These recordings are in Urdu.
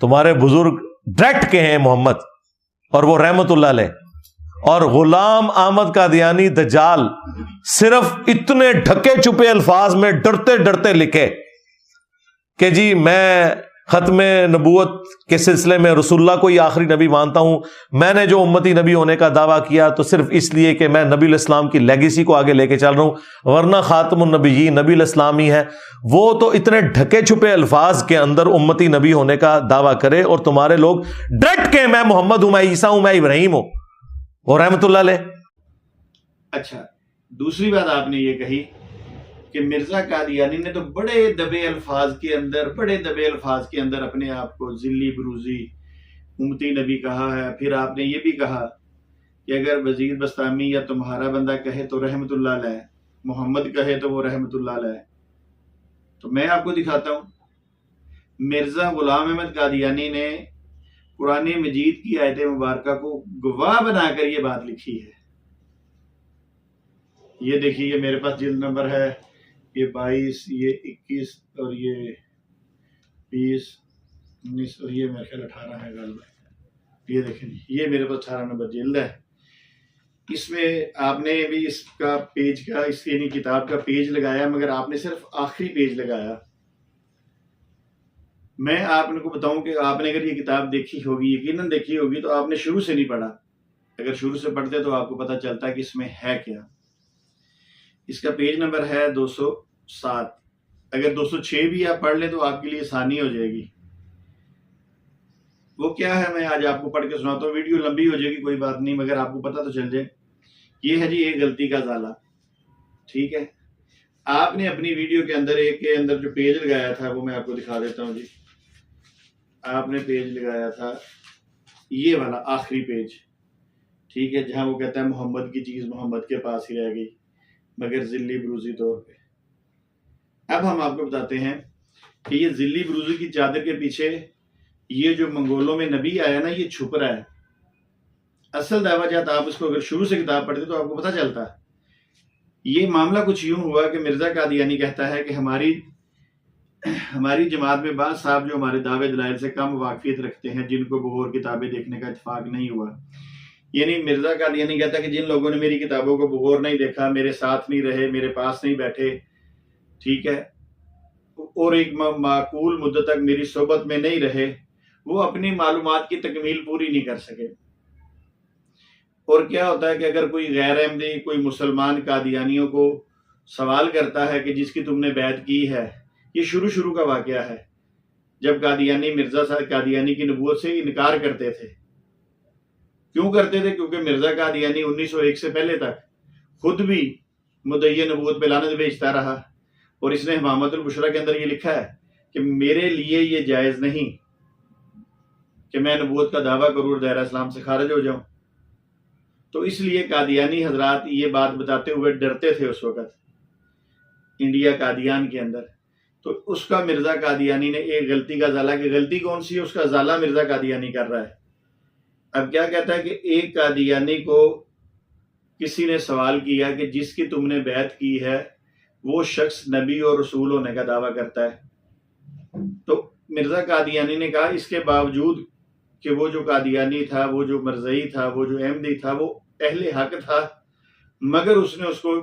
تمہارے بزرگ ڈائریکٹ کے ہیں محمد اور وہ رحمت اللہ علیہ، اور غلام احمد قادیانی دجال صرف اتنے ڈھکے چھپے الفاظ میں ڈرتے ڈرتے لکھے کہ جی میں ختم نبوت کے سلسلے میں رسول اللہ کو ہی آخری نبی مانتا ہوں، میں نے جو امتی نبی ہونے کا دعویٰ کیا تو صرف اس لیے کہ میں نبی الاسلام کی لیگیسی کو آگے لے کے چل رہا ہوں، ورنہ خاتم النبیین نبی الاسلام ہی ہے۔ وہ تو اتنے ڈھکے چھپے الفاظ کے اندر امتی نبی ہونے کا دعویٰ کرے، اور تمہارے لوگ ڈٹ کے میں محمد ہوں، میں عیسیٰ ہوں، میں ابراہیم ہوں، اور رحمت اللہ علیہ۔ اچھا، دوسری بات آپ نے یہ کہی کہ مرزا قادیانی نے تو بڑے دبے الفاظ کے اندر اپنے آپ کو ذلی بروزی امتی نبی کہا ہے۔ پھر آپ نے یہ بھی کہا کہ اگر وزیر بستامی یا تمہارا بندہ کہے تو رحمت اللہ علیہ، محمد کہے تو وہ رحمت اللہ علیہ۔ تو میں آپ کو دکھاتا ہوں، مرزا غلام احمد قادیانی نے قرآن مجید کی آیت مبارکہ کو گواہ بنا کر یہ بات لکھی ہے۔ یہ دیکھیے، یہ میرے پاس جلد نمبر ہے، یہ 22، یہ 21 اور یہ 20، 19 اور یہ میرے خیال 18 ہے غالباً۔ یہ دیکھیں، یہ میرے پاس 18 نمبر جلد ہے۔ اس میں آپ نے بھی اس کا پیج کا، اس یعنی کتاب کا پیج لگایا، مگر آپ نے صرف آخری پیج لگایا۔ میں آپ کو بتاؤں کہ آپ نے اگر یہ کتاب دیکھی ہوگی، یقیناً دیکھی ہوگی، تو آپ نے شروع سے نہیں پڑھا۔ اگر شروع سے پڑھتے تو آپ کو پتہ چلتا کہ اس میں ہے کیا۔ اس کا پیج نمبر ہے 207۔ اگر 206 بھی آپ پڑھ لیں تو آپ کے لیے آسانی ہو جائے گی۔ وہ کیا ہے میں آج آپ کو پڑھ کے سناتا ہوں، ویڈیو لمبی ہو جائے گی، کوئی بات نہیں، مگر آپ کو پتہ تو چل جائے۔ یہ ہے جی ایک غلطی کا ازالہ، ٹھیک ہے۔ آپ نے اپنی ویڈیو کے اندر ایک کے اندر جو پیج لگایا تھا وہ میں آپ کو دکھا دیتا ہوں جی۔ آپ نے پیج لگایا تھا یہ والا آخری پیج، ٹھیک ہے، جہاں وہ کہتا ہے محمد کی چیز محمد کے پاس ہی رہ گئی مگر ذلی بروزی طور پہ۔ اب ہم آپ کو بتاتے ہیں کہ یہ ذلی بروزی کی چادر کے پیچھے یہ جو منگولوں میں نبی آیا نا، یہ چھپ رہا ہے۔ اصل دعویٰ جات آپ اس کو اگر شروع سے کتاب پڑھتے تو آپ کو پتہ چلتا۔ یہ معاملہ کچھ یوں ہوا کہ مرزا قادیانی کہتا ہے کہ ہماری جماعت میں بعض صاحب جو ہمارے دعوے دلائل سے کم واقفیت رکھتے ہیں، جن کو بغور کتابیں دیکھنے کا اتفاق نہیں ہوا۔ یعنی مرزا قادیانی کہتا ہے کہ جن لوگوں نے میری کتابوں کو بغور نہیں دیکھا، میرے ساتھ نہیں رہے، میرے پاس نہیں بیٹھے، ٹھیک ہے، اور ایک معقول مدت تک میری صحبت میں نہیں رہے، وہ اپنی معلومات کی تکمیل پوری نہیں کر سکے۔ اور کیا ہوتا ہے کہ اگر کوئی غیر احمدی، کوئی مسلمان قادیانیوں کو سوال کرتا ہے کہ جس کی تم نے بیعت کی ہے، یہ شروع کا واقعہ ہے جب قادیانی مرزا صاحب قادیانی کی نبوت سے انکار کرتے تھے۔ کیوں کرتے تھے؟ کیونکہ مرزا قادیانی 1901 سے پہلے تک خود بھی مدعی نبوت پہ لعنت بھیجتا رہا، اور اس نے امامت البشریٰ کے اندر یہ لکھا ہے کہ میرے لیے یہ جائز نہیں کہ میں نبوت کا دعویٰ کروں اور دائرہ اسلام سے خارج ہو جاؤں۔ تو اس لیے قادیانی حضرات یہ بات بتاتے ہوئے ڈرتے تھے اس وقت انڈیا قادیان کے اندر۔ تو اس کا مرزا قادیانی نے ایک غلطی کا ازالہ، کہ غلطی کون سی ہے اس کا ازالہ مرزا قادیانی کر رہا ہے۔ اب کیا کہتا ہے کہ ایک قادیانی کو کسی نے سوال کیا کہ جس کی تم نے بیعت کی ہے وہ شخص نبی اور رسول ہونے کا دعویٰ کرتا ہے، تو مرزا قادیانی نے کہا اس کے باوجود کہ وہ جو قادیانی تھا، وہ جو مرزئی تھا، وہ جو احمدی تھا، وہ اہل حق تھا، مگر اس نے اس کو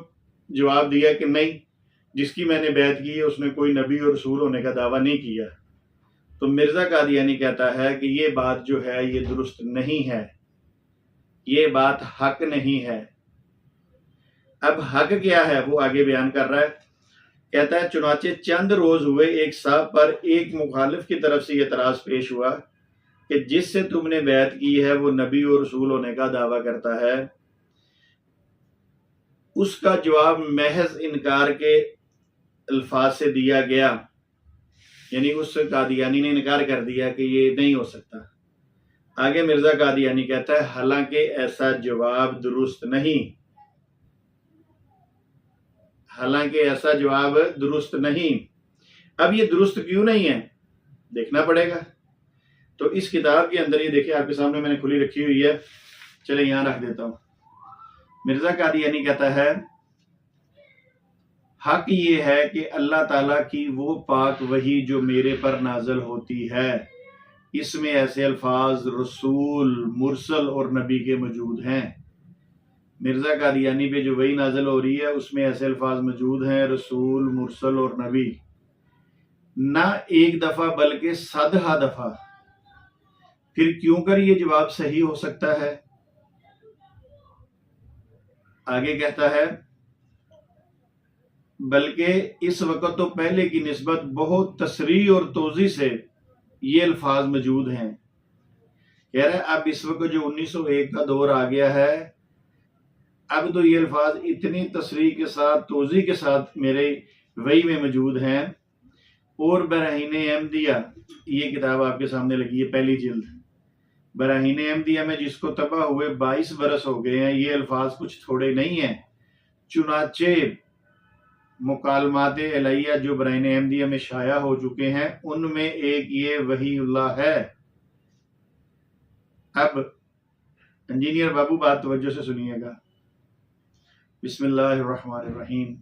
جواب دیا کہ نہیں، جس کی میں نے بیعت کی ہے اس نے کوئی نبی اور رسول ہونے کا دعویٰ نہیں کیا۔ تو مرزا قادیانی کہتا ہے کہ یہ بات جو ہے یہ درست نہیں ہے، یہ بات حق نہیں ہے۔ اب حق کیا ہے وہ آگے بیان کر رہا ہے، کہتا ہے چنانچہ چند روز ہوئے ایک صاحب پر ایک مخالف کی طرف سے یہ اعتراض پیش ہوا کہ جس سے تم نے بیعت کی ہے وہ نبی اور رسول ہونے کا دعویٰ کرتا ہے۔ اس کا جواب محض انکار کے الفاظ سے دیا گیا، یعنی اس قادیانی نے انکار کر دیا کہ یہ نہیں ہو سکتا۔ آگے مرزا قادیانی کہتا ہے حالانکہ ایسا جواب درست نہیں، حالانکہ ایسا جواب درست نہیں۔ اب یہ درست کیوں نہیں ہے دیکھنا پڑے گا۔ تو اس کتاب کے اندر یہ دیکھیں، آپ کے سامنے میں نے کھلی رکھی ہوئی ہے، چلے یہاں رکھ دیتا ہوں۔ مرزا قادیانی کہتا ہے حق یہ ہے کہ اللہ تعالیٰ کی وہ پاک وحی جو میرے پر نازل ہوتی ہے، اس میں ایسے الفاظ رسول، مرسل اور نبی کے موجود ہیں۔ مرزا قادیانی پہ جو وحی نازل ہو رہی ہے اس میں ایسے الفاظ موجود ہیں رسول، مرسل اور نبی، نہ ایک دفعہ بلکہ 100 دفعہ۔ پھر کیوں کر یہ جواب صحیح ہو سکتا ہے؟ آگے کہتا ہے بلکہ اس وقت تو پہلے کی نسبت بہت تصریح اور توضیح سے یہ الفاظ موجود ہیں۔ کہہ رہے اب اس وقت جو 1901 کا دور آ گیا ہے، اب تو یہ الفاظ اتنی تصریح کے ساتھ، توضیح کے ساتھ میرے وحی میں موجود ہیں۔ اور براہین احمدیہ، یہ کتاب آپ کے سامنے لگی ہے، پہلی جلد۔ براہین احمدیہ میں جس کو تباہ ہوئے 22 برس ہو گئے ہیں، یہ الفاظ کچھ تھوڑے نہیں ہیں۔ چنانچہ مکالمات الہیہ جو براہین احمدیہ میں شائع ہو چکے ہیں، ان میں ایک یہ وحی اللہ ہے۔ اب انجینئر بابو بات توجہ سے سنیے گا۔ بسم اللہ الرحمن الرحیم۔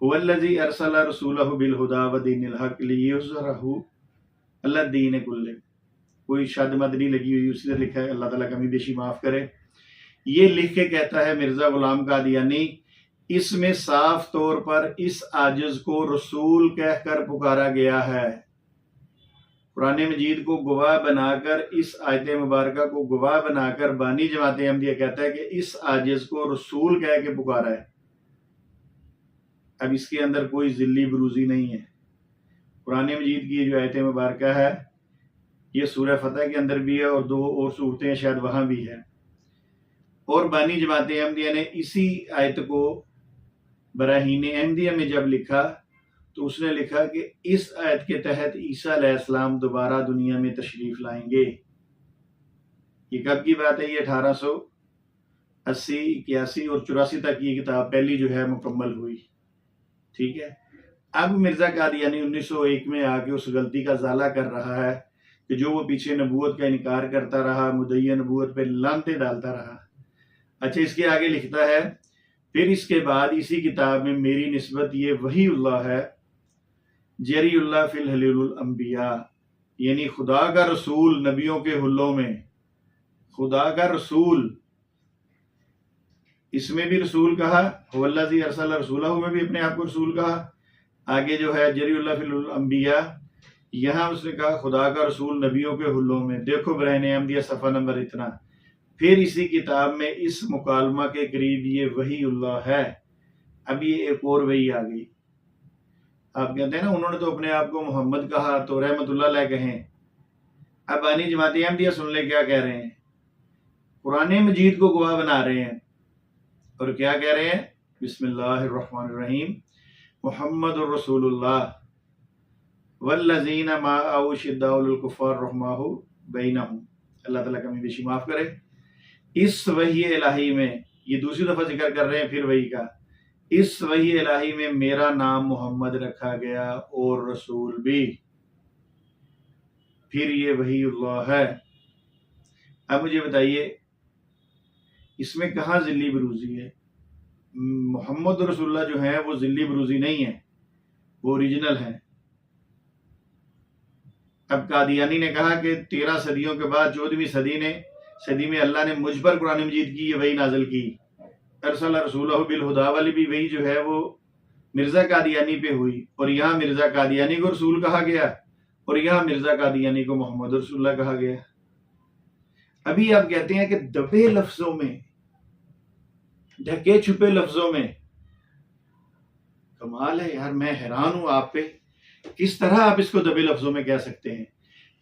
هو الذی ارسل رسولہ بالہدی ودین الحق لیظہرہ علی الدین کلہ۔ کوئی شاد مد نہیں لگی ہوئی، اسی سے لکھا ہے، اللہ تعالیٰ کمی بیشی معاف کرے۔ یہ لکھ کے کہتا ہے مرزا غلام قادیانی، اس میں صاف طور پر اس عاجز کو رسول کہہ کر پکارا گیا ہے۔ قرآن مجید کو گواہ بنا کر، اس آیت مبارکہ کو گواہ بنا کر بانی جماعت احمدیہ کہتا ہے کہ اس عاجز کو رسول کہہ کے پکارا ہے۔ اب اس کے اندر کوئی ذلی بروزی نہیں ہے۔ قرآن مجید کی جو آیت مبارکہ ہے یہ سورہ فتح کے اندر بھی ہے اور 2 اور صورتیں شاید وہاں بھی ہے۔ اور بانی جماعت احمدیہ نے اسی آیت کو براہین احمدیہ میں جب لکھا تو اس نے لکھا کہ اس آیت کے تحت عیسیٰ علیہ السلام دوبارہ دنیا میں تشریف لائیں گے۔ یہ کب کی بات ہے؟ یہ 1880، 81 اور 84 تک یہ کتاب پہلی جو ہے مکمل ہوئی۔ ٹھیک ہے، اب مرزا قادیانی 1901 میں آ کے اس غلطی کا ازالہ کر رہا ہے کہ جو وہ پیچھے نبوت کا انکار کرتا رہا، مدعی نبوت پہ لعنتیں ڈالتا رہا۔ اچھا، اس کے آگے لکھتا ہے پھر اس کے بعد اسی کتاب میں میری نسبت یہ وحی اللہ ہے، جری اللہ فی الحلیل الانبیاء، یعنی خدا کا رسول نبیوں کے حلوں میں، خدا کا رسول، اس میں بھی رسول کہا، هو الذی ارسل رسولہ میں بھی اپنے آپ کو رسول کہا۔ آگے جو ہے جری اللہ فی الانبیاء، یہاں اس نے کہا خدا کا رسول نبیوں کے حلوں میں۔ دیکھو براہین احمدیہ صفحہ نمبر اتنا۔ پھر اسی کتاب میں اس مکالمہ کے قریب یہ وحی اللہ ہے۔ اب یہ ایک اور وحی آ گئی۔ آپ کہتے ہیں نا انہوں نے تو اپنے آپ کو محمد کہا تو رحمت اللہ علیہ کہیں۔ اب بانی جماعت احمدیہ سن لے کیا کہہ رہے ہیں۔ قرآن مجید کو گواہ بنا رہے ہیں اور کیا کہہ رہے ہیں؟ بسم اللہ الرحمن الرحیم، محمد الرسول اللہ والذین معہ شداء علی الکفار رحماء بینہم۔ اللہ تعالیٰ کمی بیشی معاف کرے۔ اس وحی الہی میں، یہ دوسری دفعہ ذکر کر رہے ہیں پھر وحی کا، اس وحی الہی میں میرا نام محمد رکھا گیا اور رسول بھی، پھر یہ وحی اللہ ہے۔ اب مجھے بتائیے اس میں کہاں ذلی بروزی ہے؟ محمد رسول اللہ جو ہیں وہ ذلی بروزی نہیں ہے، وہ اوریجنل ہیں۔ اب قادیانی نے کہا کہ 13 صدیوں کے بعد 14ویں صدی میں اللہ نے مجھ پر قرآن مجید کی یہ وحی نازل کی۔ ارسل رسولہ بالہدی والی بھی وحی جو ہے وہ مرزا قادیانی پہ ہوئی، اور یہاں مرزا قادیانی کو رسول کہا گیا اور یہاں مرزا قادیانی کو محمد رسول اللہ کہا گیا۔ ابھی آپ کہتے ہیں کہ دبے لفظوں میں، ڈھکے چھپے لفظوں میں، کمال ہے یار، میں حیران ہوں آپ پہ، کس طرح آپ اس کو دبے لفظوں میں کہہ سکتے ہیں؟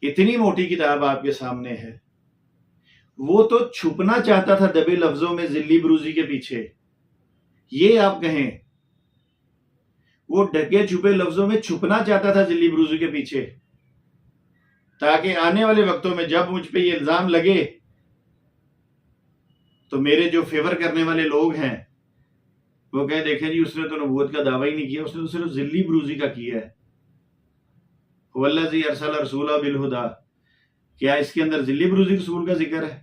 اتنی موٹی کتاب آپ کے سامنے ہے۔ وہ تو چھپنا چاہتا تھا دبے لفظوں میں ذلی بروزی کے پیچھے، یہ آپ کہیں وہ ڈھکے چھپے لفظوں میں چھپنا چاہتا تھا ذلی بروزی کے پیچھے، تاکہ آنے والے وقتوں میں جب مجھ پہ یہ الزام لگے تو میرے جو فیور کرنے والے لوگ ہیں وہ کہیں دیکھیں جی اس نے تو نبوت کا دعویٰ ہی نہیں کیا، اس نے تو صرف ذلی بروزی کا کیا ہے۔ والذی ارسل رسولہ بالہدی، کیا اس کے اندر ذلی بروزی رسول کا ذکر ہے؟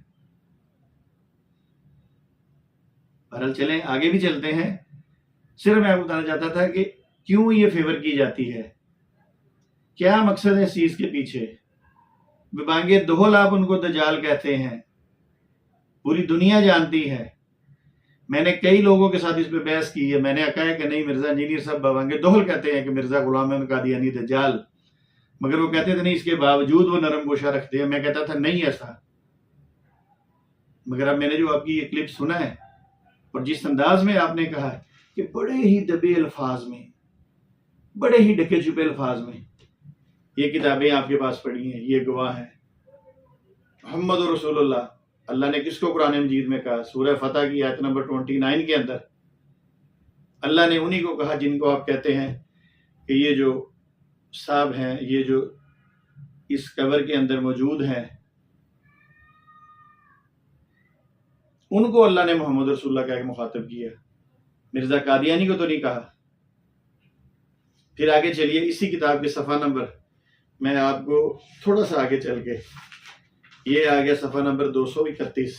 بہرحال چلیں آگے بھی چلتے ہیں۔ صرف میں آپ کو بتانا چاہتا تھا کہ کیوں یہ فیور کی جاتی ہے، کیا مقصد ہے اس چیز کے پیچھے۔ ببانگ دہل آپ ان کو دجال کہتے ہیں، پوری دنیا جانتی ہے. میں نے کئی لوگوں کے ساتھ اس پہ بحث کی ہے. میں نے کہا ہے کہ نہیں، مرزا انجینئر صاحب ببانگ دہل کہتے ہیں کہ مرزا غلام احمد قادیانی دجال، مگر وہ کہتے تھے نہیں، اس کے باوجود وہ نرم گوشہ رکھتے ہیں. میں کہتا تھا نہیں ایسا. مگر اب میں نے جو آپ کی یہ کلپ سنا ہے اور جس انداز میں آپ نے کہا ہے کہ بڑے ہی دبے الفاظ میں، بڑے ہی ڈھکے چھپے الفاظ میں یہ کتابیں آپ کے پاس پڑھی ہیں، یہ گواہ ہیں. محمد رسول اللہ، اللہ نے کس کو قرآن مجید میں کہا؟ سورہ فتح کی آیت نمبر 29 کے اندر اللہ نے انہی کو کہا جن کو آپ کہتے ہیں کہ یہ جو صاحب ہیں، یہ جو اس قبر کے اندر موجود ہیں، ان کو اللہ نے محمد رسول اللہ کہہ کے مخاطب کیا. مرزا قادیانی کو تو نہیں کہا. پھر آگے چلیے اسی کتاب کے صفحہ نمبر، میں آپ کو تھوڑا سا آگے چل کے، یہ آ گیا صفحہ نمبر 231،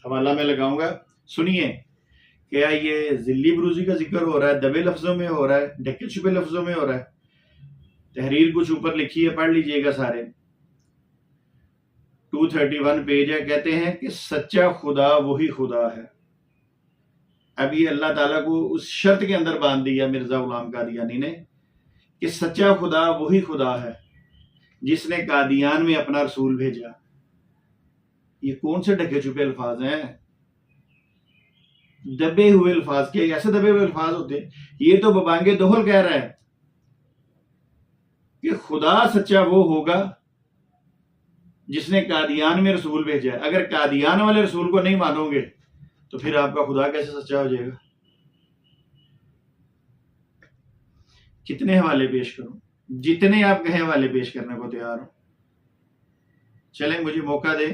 حوالہ میں لگاؤں گا. سنیے، کیا یہ ذلی بروزی کا ذکر ہو رہا ہے، دبے لفظوں میں ہو رہا ہے، ڈھکے چھپے لفظوں میں ہو رہا ہے؟ تحریر کچھ اوپر لکھی ہے، پڑھ لیجئے گا سارے. 231 پیج ہے. کہتے ہیں کہ سچا خدا وہی خدا ہے. اب یہ اللہ تعالیٰ کو اس شرط کے اندر باندھ دیا مرزا غلام قادیانی نے کہ سچا خدا وہی خدا ہے جس نے قادیان میں اپنا رسول بھیجا. یہ کون سے ڈھکے چھپے الفاظ ہیں؟ دبے ہوئے الفاظ. کیا ایسے دبے ہوئے الفاظ ہوتے؟ یہ تو ببانگ دہل کہہ رہا ہے کہ خدا سچا وہ ہوگا جس نے قادیان میں رسول بھیجا ہے. اگر قادیان والے رسول کو نہیں مانو گے تو پھر آپ کا خدا کیسے سچا ہو جائے گا؟ کتنے حوالے پیش کروں؟ جتنے آپ کہیں حوالے پیش کرنے کو تیار ہوں. چلیں مجھے موقع دیں،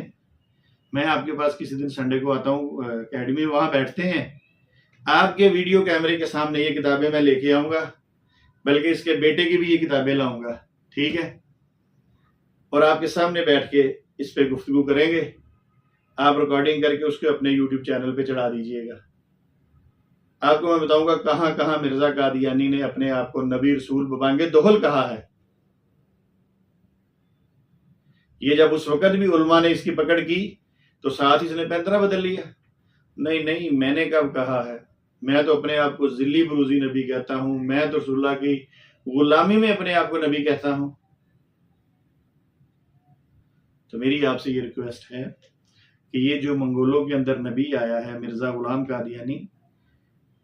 میں آپ کے پاس کسی دن سنڈے کو آتا ہوں اکیڈمی، وہاں بیٹھتے ہیں، آپ کے ویڈیو کیمرے کے سامنے یہ کتابیں میں لے کے آؤں گا، بلکہ اس کے بیٹے کی بھی یہ کتابیں لاؤں گا، ٹھیک ہے؟ اور آپ کے سامنے بیٹھ کے اس پہ گفتگو کریں گے. آپ ریکارڈنگ کر کے اس کو اپنے یوٹیوب چینل پہ چڑھا دیجئے گا. آپ کو میں بتاؤں گا کہاں کہاں مرزا قادیانی نے اپنے آپ کو نبی رسول ببانگ دہل کہا ہے. یہ جب اس وقت بھی علماء نے اس کی پکڑ کی تو ساتھ اس نے پینترا بدل لیا. نہیں، میں نے کب کہا ہے؟ میں تو اپنے آپ کو ذلی بروزی نبی کہتا ہوں، میں تو رسول اللہ کی غلامی میں اپنے آپ کو نبی کہتا ہوں. تو میری آپ سے یہ ریکویسٹ ہے کہ یہ جو منگولوں کے اندر نبی آیا ہے مرزا غلام قادیانی،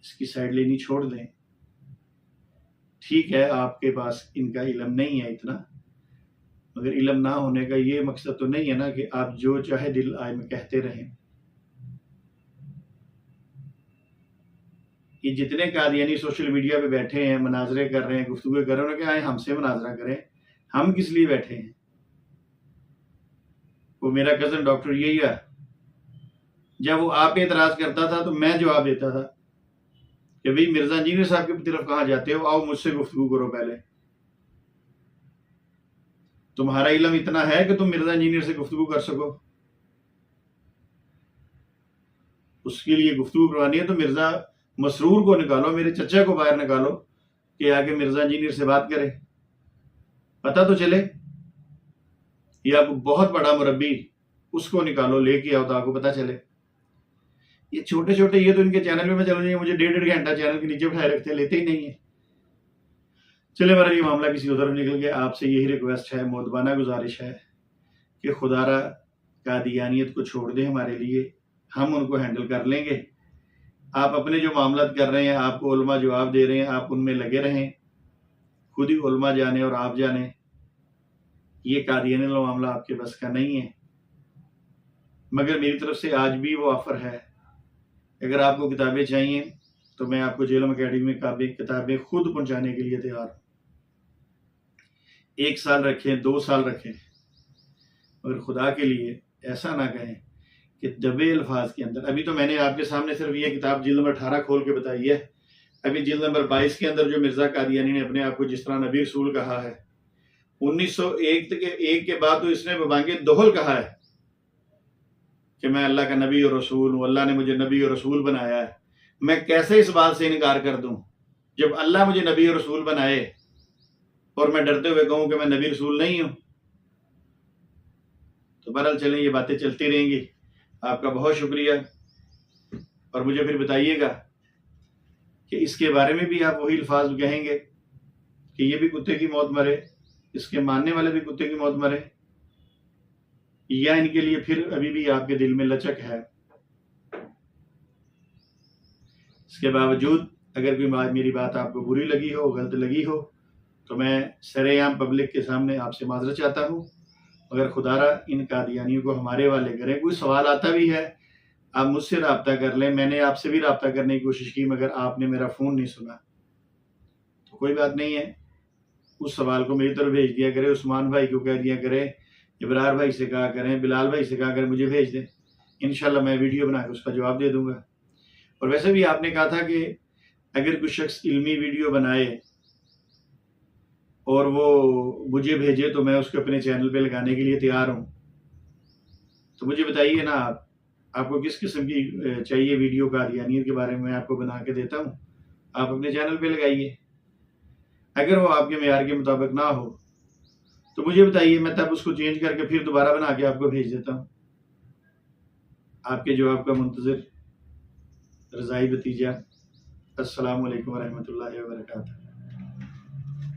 اس کی سائیڈ لینی چھوڑ دیں. ٹھیک ہے آپ کے پاس ان کا علم نہیں ہے اتنا، مگر علم نہ ہونے کا یہ مقصد تو نہیں ہے نا کہ آپ جو چاہے دل آئے میں کہتے رہیں. یہ جتنے قادیانی سوشل میڈیا پہ بیٹھے ہیں، مناظرے کر رہے ہیں، گفتگو کر رہے ہیں، انہوں نے کہا ہم سے مناظرہ کریں. ہم کس لیے بیٹھے ہیں؟ وہ میرا کزن ڈاکٹر یہی ہے، جب وہ آپ پہ اعتراض کرتا تھا تو میں جواب دیتا تھا کہ بھئی مرزا انجینئر صاحب کی طرف کہاں جاتے ہو، آؤ مجھ سے گفتگو کرو. پہلے تمہارا علم اتنا ہے کہ تم مرزا انجینئر سے گفتگو کر سکو؟ اس کے لیے گفتگو کروانی ہے تو مرزا مسرور کو نکالو، میرے چچا کو باہر نکالو کہ آگے مرزا انجینئر سے بات کرے، پتہ تو چلے. یا بہت بڑا مربی، اس کو نکالو، لے کے آؤ تو آپ کو پتہ چلے. یہ چھوٹے چھوٹے، یہ تو ان کے چینل میں چلو نہیں، مجھے 1.5 گھنٹہ چینل کے نیچے بٹھائے رکھتے، لیتے ہی نہیں ہیں. چلے میرا یہ معاملہ کسی ادھر نکل گیا. آپ سے یہی ریکویسٹ ہے، مؤدبانہ گزارش ہے کہ خدا را قادیانیت کو چھوڑ دیں ہمارے لیے، ہم ان کو ہینڈل کر لیں گے. آپ اپنے جو معاملات کر رہے ہیں، آپ کو علماء جواب دے رہے ہیں، آپ ان میں لگے رہیں. خود ہی علماء جانے اور آپ جانے، یہ قادیانی معاملہ آپ کے بس کا نہیں ہے. مگر میری طرف سے آج بھی وہ آفر ہے، اگر آپ کو کتابیں چاہیے تو میں آپ کو جیلم اکیڈمی میں کتابیں خود پہنچانے کے لیے تیار ہوں. 1 سال رکھیں، 2 سال رکھیں، مگر خدا کے لیے ایسا نہ کہیں کہ دبے الفاظ کے اندر. ابھی تو میں نے آپ کے سامنے صرف یہ کتاب جلد نمبر 18 کھول کے بتائی ہے. ابھی جلد نمبر 22 کے اندر جو مرزا قادیانی نے اپنے آپ کو جس طرح نبی رسول کہا ہے، 1901 کے بعد تو اس نے ببانگ دہل کہا ہے کہ میں اللہ کا نبی اور رسول ہوں، اللہ نے مجھے نبی اور رسول بنایا ہے. میں کیسے اس بات سے انکار کر دوں جب اللہ مجھے نبی اور رسول بنائے اور میں ڈرتے ہوئے کہوں کہ میں نبی رسول نہیں ہوں؟ تو بہرحال چلیں یہ باتیں چلتی رہیں گی. آپ کا بہت شکریہ. اور مجھے پھر بتائیے گا کہ اس کے بارے میں بھی آپ وہی الفاظ کہیں گے کہ یہ بھی کتے کی موت مرے, اس کے ماننے والے بھی کتے کی موت مرے, یا ان کے لیے پھر ابھی بھی آپ کے دل میں لچک ہے. اس کے باوجود اگر کوئی میری بات آپ کو بری لگی ہو, غلط لگی ہو, تو میں سرے عام پبلک کے سامنے آپ سے معذرت چاہتا ہوں. اگر خدا را ان قادیانیوں کو ہمارے والے کریں, کوئی سوال آتا بھی ہے آپ مجھ سے رابطہ کر لیں. میں نے آپ سے بھی رابطہ کرنے کی کوشش کی مگر آپ نے میرا فون نہیں سنا, تو کوئی بات نہیں ہے, اس سوال کو میری طرف بھیج دیا کرے. عثمان بھائی کو کہہ دیا کرے, ابرار بھائی سے کہا کریں, بلال بھائی سے کہا کریں مجھے بھیج دیں. انشاءاللہ میں ویڈیو بنا کے اس کا جواب دے دوں گا. اور ویسے بھی آپ نے کہا تھا کہ اگر کوئی شخص علمی ویڈیو بنائے اور وہ مجھے بھیجے تو میں اس کو اپنے چینل پہ لگانے کے لیے تیار ہوں. تو مجھے بتائیے نا آپ کو کس قسم کی چاہیے ویڈیو قادیانیت کے بارے میں آپ کو بنا کے دیتا ہوں, آپ اپنے چینل پہ لگائیے. اگر وہ آپ کے معیار کے مطابق نہ ہو تو مجھے بتائیے, میں تب اس کو چینج کر کے پھر دوبارہ بنا کے آپ کو بھیج دیتا ہوں. آپ کے جواب کا منتظر. رضائی بتیجہ. السلام علیکم ورحمۃ اللہ وبرکاتہ.